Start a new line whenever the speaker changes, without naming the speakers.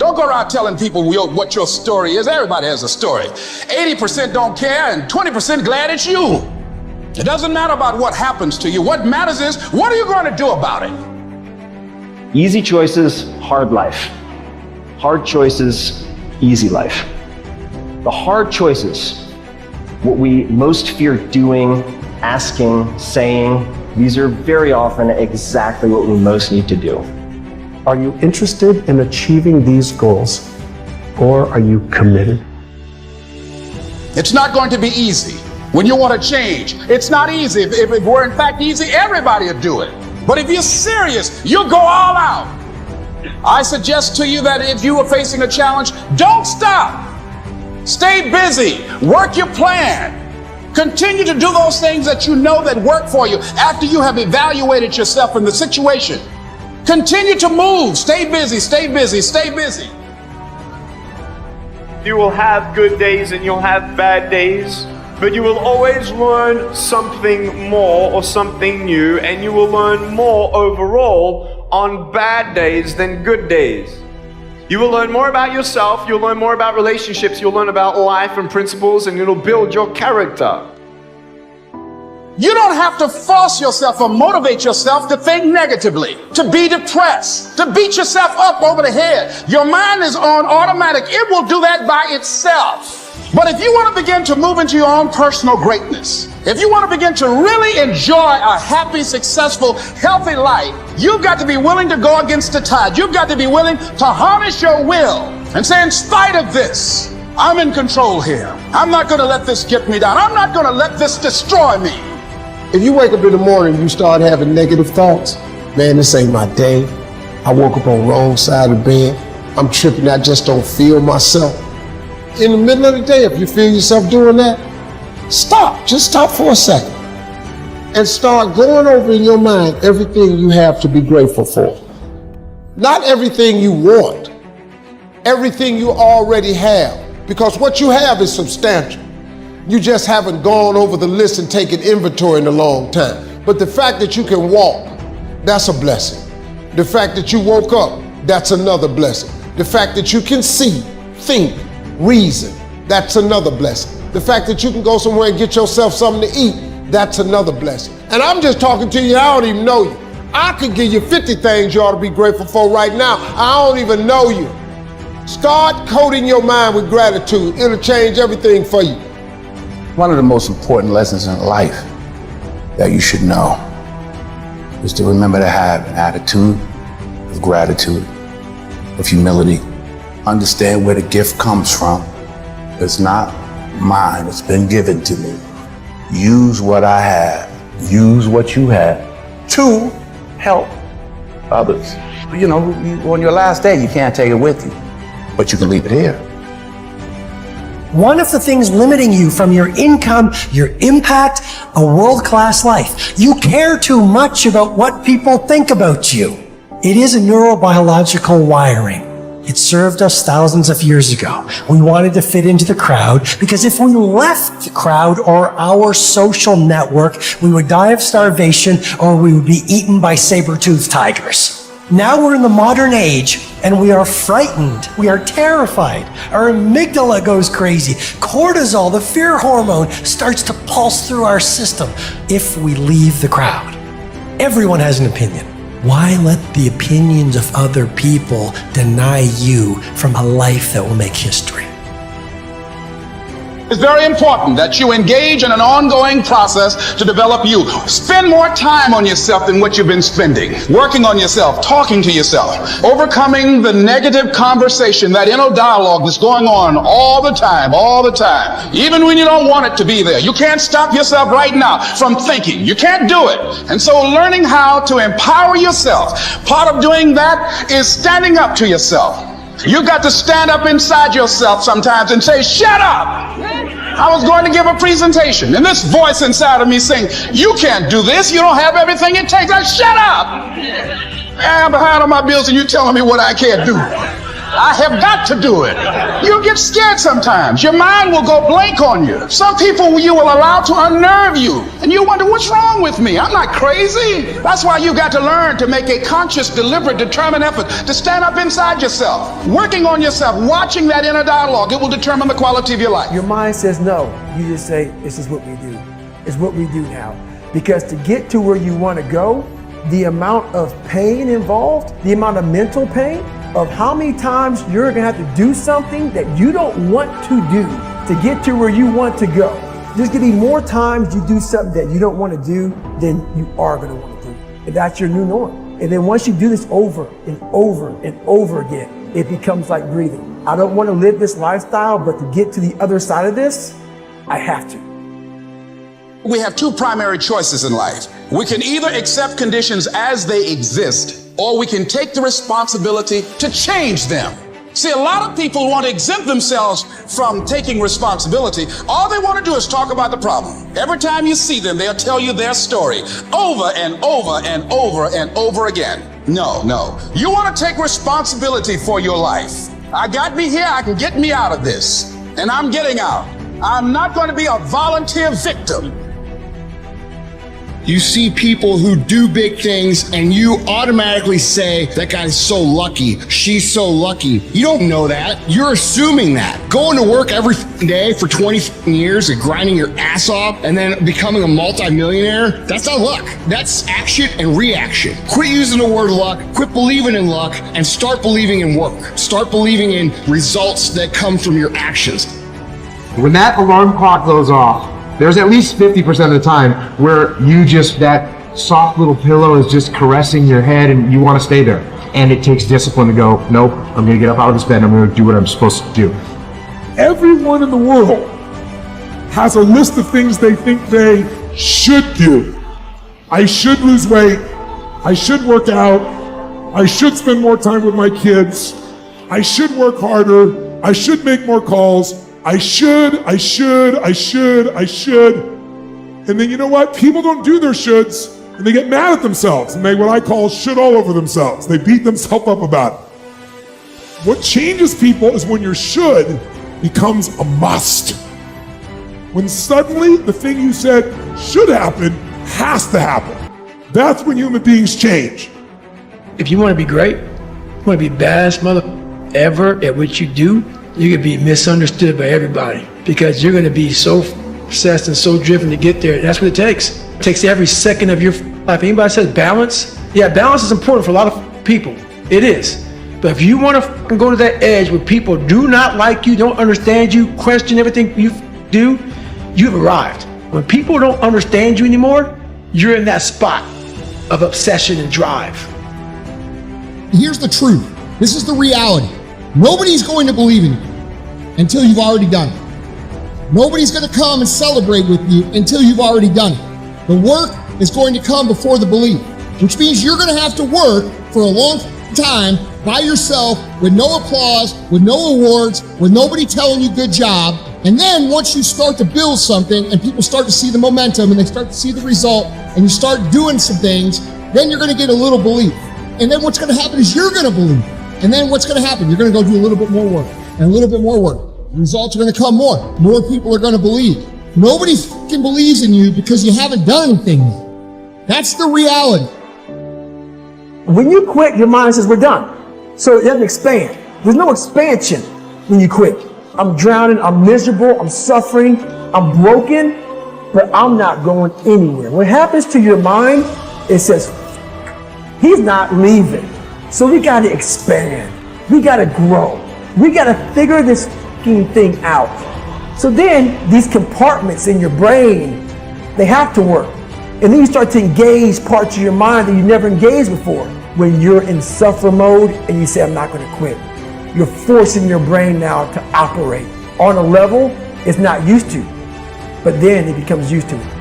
Don't go around telling people what your story is. Everybody has a story. 80% don't care and 20% glad it's you. It doesn't matter about what happens to you. What matters is, what are you going to do about it?
Easy choices, hard life. Hard choices, easy life. The hard choices, what we most fear doing, asking, saying, these are very often exactly what we most need to do.
Are you interested in achieving these goals, or are you committed?
It's not going to be easy. When you want to change, it's not easy. If it were in fact easy, everybody would do it. But if you're serious, you'll go all out. I suggest to you that if you are facing a challenge, don't stop. Stay busy. Work your plan. Continue to do those things that you know that work for you after you have evaluated yourself in the situation. Continue to move. Stay busy, stay busy, stay busy.
You will have good days and you'll have bad days. But you will always learn something more or something new, and you will learn more overall on bad days than good days. You will learn more about yourself, you'll learn more about relationships, you'll learn about life and principles, and it'll build your character.
You don't have to force yourself or motivate yourself to think negatively, to be depressed, to beat yourself up over the head. Your mind is on automatic. It will do that by itself. But if you want to begin to move into your own personal greatness, if you want to begin to really enjoy a happy, successful, healthy life, you've got to be willing to go against the tide. You've got to be willing to harness your will and say, in spite of this, I'm in control here. I'm not going to let this get me down. I'm not going to let this destroy me.
If you wake up in the morning and you start having negative thoughts, man, this ain't my day. I woke up on the wrong side of the bed. I'm tripping. I just don't feel myself. In the middle of the day, if you feel yourself doing that, stop. Just stop for a second and start going over in your mind everything you have to be grateful for. Not everything you want, everything you already have, because what you have is substantial. You just haven't gone over the list and taken inventory in a long time. But the fact that you can walk, that's a blessing. The fact that you woke up, that's another blessing. The fact that you can see, think, reason, that's another blessing. The fact that you can go somewhere and get yourself something to eat, that's another blessing. And I'm just talking to you, I don't even know you. I could give you 50 things you ought to be grateful for right now. I don't even know you. Start coating your mind with gratitude. It'll change everything for you.
One of the most important lessons in life that you should know is to remember to have an attitude of gratitude, of humility. Understand where the gift comes from. It's not mine, it's been given to me. Use what I have, use what you have to help others. You know, on your last day, you can't take it with you, but you can leave it here.
One of the things limiting you from your income, your impact, a world-class life. You care too much about what people think about you. It is a neurobiological wiring. It served us thousands of years ago. We wanted to fit into the crowd because if we left the crowd or our social network, we would die of starvation or we would be eaten by saber-toothed tigers. Now we're in the modern age and we are frightened. We are terrified. Our amygdala goes crazy. Cortisol, the fear hormone, starts to pulse through our system if we leave the crowd. Everyone has an opinion. Why let the opinions of other people deny you from a life that will make history?
It's very important that you engage in an ongoing process to develop you. Spend more time on yourself than what you've been spending. Working on yourself, talking to yourself, overcoming the negative conversation, that inner dialogue that's going on all the time, even when you don't want it to be there. You can't stop yourself right now from thinking. You can't do it. And so learning how to empower yourself, part of doing that is standing up to yourself. You got to stand up inside yourself sometimes and say, shut up. I was going to give a presentation and this voice inside of me saying, you can't do this. You don't have everything it takes. Shut up. I'm behind on my bills and you're telling me what I can't do. I have got to do it. You'll get scared sometimes. Your mind will go blank on you. Some people you will allow to unnerve you. And you wonder, what's wrong with me? I'm not crazy. That's why you've got to learn to make a conscious, deliberate, determined effort to stand up inside yourself. Working on yourself, watching that inner dialogue, it will determine the quality of your life.
Your mind says no. You just say, this is what we do. It's what we do now. Because to get to where you want to go, the amount of pain involved, the amount of mental pain, of how many times you're gonna have to do something that you don't want to do to get to where you want to go. There's gonna be more times you do something that you don't want to do than you are gonna want to do. And that's your new norm. And then once you do this over and over and over again, it becomes like breathing. I don't want to live this lifestyle, but to get to the other side of this, I have to.
We have two primary choices in life. We can either accept conditions as they exist, or we can take the responsibility to change them. See, a lot of people want to exempt themselves from taking responsibility. All they want to do is talk about the problem. Every time you see them, they'll tell you their story over and over and over and over again. No. You want to take responsibility for your life. I got me here, I can get me out of this. And I'm getting out. I'm not going to be a volunteer victim.
You see people who do big things and you automatically say, that guy's so lucky, she's so lucky. You don't know that. You're assuming that. Going to work every day for 20 years and grinding your ass off and then becoming a multimillionaire, that's not luck. That's action and reaction. Quit using the word luck, quit believing in luck, and start believing in work. Start believing in results that come from your actions.
When that alarm clock goes off, there's at least 50% of the time where that soft little pillow is just caressing your head and you want to stay there. And it takes discipline to go, nope, I'm going to get up out of this bed and I'm going to do what I'm supposed to do.
Everyone in the world has a list of things they think they should do. I should lose weight. I should work out. I should spend more time with my kids. I should work harder. I should make more calls. I should. And then you know what? People don't do their shoulds and they get mad at themselves and they what I call should all over themselves. They beat themselves up about it. What changes people is when your should becomes a must. When suddenly the thing you said should happen has to happen. That's when human beings change.
If you want to be great, you want to be best mother ever at what you do, you're going to be misunderstood by everybody because you're going to be so obsessed and so driven to get there. That's what it takes. It takes every second of your life. Anybody says balance? Yeah, balance is important for a lot of people. It is. But if you want to go to that edge where people do not like you, don't understand you, question everything you do, you've arrived. When people don't understand you anymore, you're in that spot of obsession and drive.
Here's the truth. This is the reality. Nobody's going to believe in you until you've already done it. Nobody's going to come and celebrate with you until you've already done it. The work is going to come before the belief, which means you're going to have to work for a long time by yourself with no applause, with no awards, with nobody telling you good job. And then once you start to build something and people start to see the momentum and they start to see the result and you start doing some things, then you're going to get a little belief. And then what's going to happen is you're going to believe. And then what's going to happen? You're going to go do a little bit more work and a little bit more work. The results are going to come more. More people are going to believe. Nobody fucking believes in you because you haven't done anything yet. That's the reality.
When you quit, your mind says, we're done. So it doesn't expand. There's no expansion when you quit. I'm drowning, I'm miserable, I'm suffering, I'm broken, but I'm not going anywhere. What happens to your mind, it says, he's not leaving. So we got to expand. We got to grow. We got to figure this thing out. So then these compartments in your brain, they have to work. And then you start to engage parts of your mind that you never engaged before. When you're in suffer mode and you say, I'm not going to quit. You're forcing your brain now to operate on a level it's not used to. But then it becomes used to it.